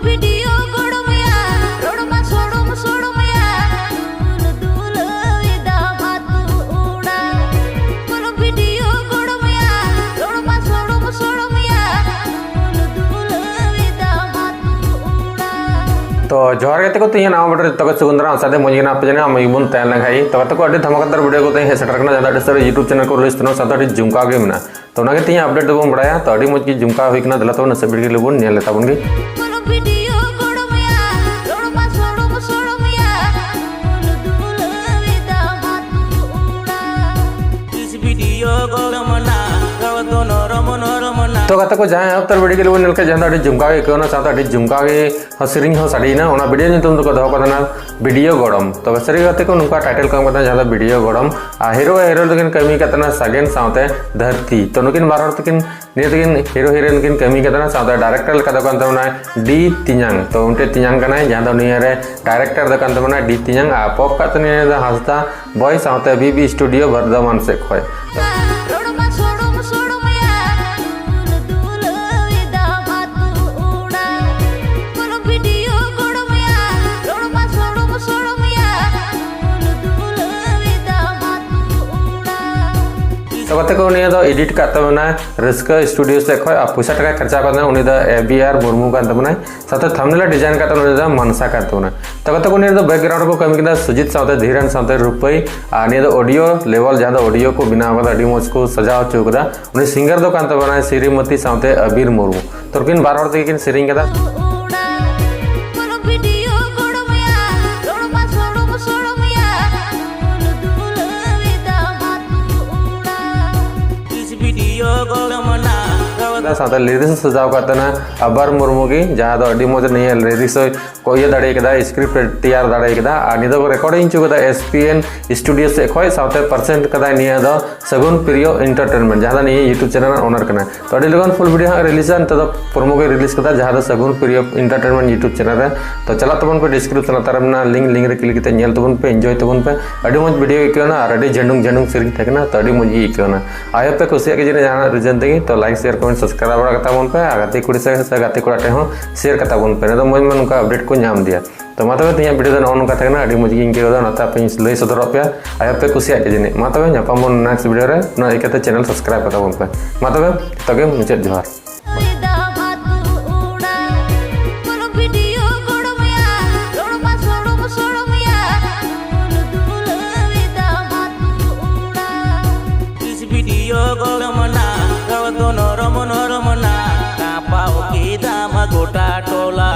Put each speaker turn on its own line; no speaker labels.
Video गोड़मिया रोडमा सोड़मिया दूल विदा मातु उड़ा कोनो वीडियो गोड़मिया रोडमा सोड़मिया दूल विदा मातु उड़ा।
तो जोहार गते को तीन नाव बटर तक सुगंधरा साथे मोजिना पेजना मईबुन तैन लंगाई तो गते को अडी धमाकेदार वीडियो को हे सेटर करना ज्यादा सर यूट्यूब चैनल को रिलीज तनो साथे झुमका के मेना तो नागे तीन अपडेट दो बड़ाया तो अडी मोज की झुमका होइकना दला तो नसे वीडियो लेबुन नेल लेता बुनगी
कोनो वीडियो गोड़मिया रोडमा सोड़मिया दूल विदा मातु उड़ा।
इस वीडियो गोड़मना गवतो नरमना
तो गते को जहां अब तर वीडियो के लेबुन नेल के जहां अडी झुमका के कोना साथे अडी झुमका के हसरिंग हो साडीना ओना वीडियो नितुम को दहो कदना वीडियो गोड़म तो सरी गते को नुका टाइटल काम कदना जहां वीडियो गोड़म आ हीरो तकिन कमी कतना सगेन साथे धरती तो नुकिन बार हर तकिन नियतकिन हीरो हीरोइन किन कमी कतना साथे डायरेक्टर लका दो कांतमना डी तियांग तो उनटे तियांग कना जहां दो निया रे डायरेक्टर दो कांतमना डी तियांग आ पॉप कतने हंसता बॉय साथे बीबी स्टूडियो बर्धमान से खोय
रोडमा सोड़मिया दूल विदा मातु उड़ा कोनो वीडियो गोड़मिया रोडमा सोड़मिया दूल विदा मातु उड़ा।
तो गते को उनी दो एडिट कातमना रस्का स्टूडियो से खोय आ पैसा टका खर्चा करना उनी द एबीआर मुर्मू कातमना साथे थंबनेल डिजाइन कातमना उनी द मनसा कातमना तो गते को उनी द बैकग्राउंड को कमी किदा सुजीत साथे धीरन साथे रुपई आ नि द ऑडियो लेवल जहां द ऑडियो को बिना बदा अडी मोज को सजाव चौकदा उनी सिंगर दो कातमना श्रीमती साथे अबीर मुर्मू तो किन बार हर तकिन सिरिंग कदा
उड़ा कोनो वीडियो गोड़मिया रोडमा सोड़मिया दूल विदा मातु उड़ा।
इस वीडियो गोड़मना गवतो
साथ लिरिक्स सजाव करतना अबर मुर्मू की जहां दो अडी मोज नहीं लिरिक्स को ये दाड़े कदा स्क्रिप्ट तैयार दाड़े कदा आ नि दो रिकॉर्डिंग चु कदा एसपीएन स्टूडियो से खोय साथे परसेंट कदा निया दो सगुन प्रियो एंटरटेनमेंट जहां नि यूट्यूब चैनल ओनर कना तो अडी लगन फुल वीडियो रिलीज अन तो प्रोमो के रिलीज कदा जहां दो सगुन प्रियो एंटरटेनमेंट यूट्यूब चैनल रे तो चला तबन पे डिस्क्रिप्शन तरमना लिंक रे क्लिक कते नेल तबन पे एंजॉय तबन पे अडी मोज वीडियो इकना और अडी झंडुंग सिरिंग थकना तो अडी मोज इकना आयो पे खुशी के जने जहां रीजन देगी तो लाइक शेयर कमेंट सब्सक्राइब बड़ा कता बन पे गाते कुड़ी से गाते कुड़ाटे हो शेयर कता बन पे तो मोज मन का अपडेट को नाम दिया तो मातबे तिया वीडियो दो नोन कथा ना अडी मोज गिंग के दो नता पे लई सदर पे आयो पे खुशी के जने मातबे ᱧᱟᱯᱟᱢ नेक्स्ट वीडियो रे ना एकते चैनल सब्सक्राइब कता बन पे मातबे तगे मुचेद जोहार
विदा मातु उड़ा कोनो वीडियो गोड़मिया रोडमा सोड़मिया दूल विदा मातु उड़ा।
इस वीडियो गोड़मना गवतो नरमना कापाओ की दाम गोटा टोला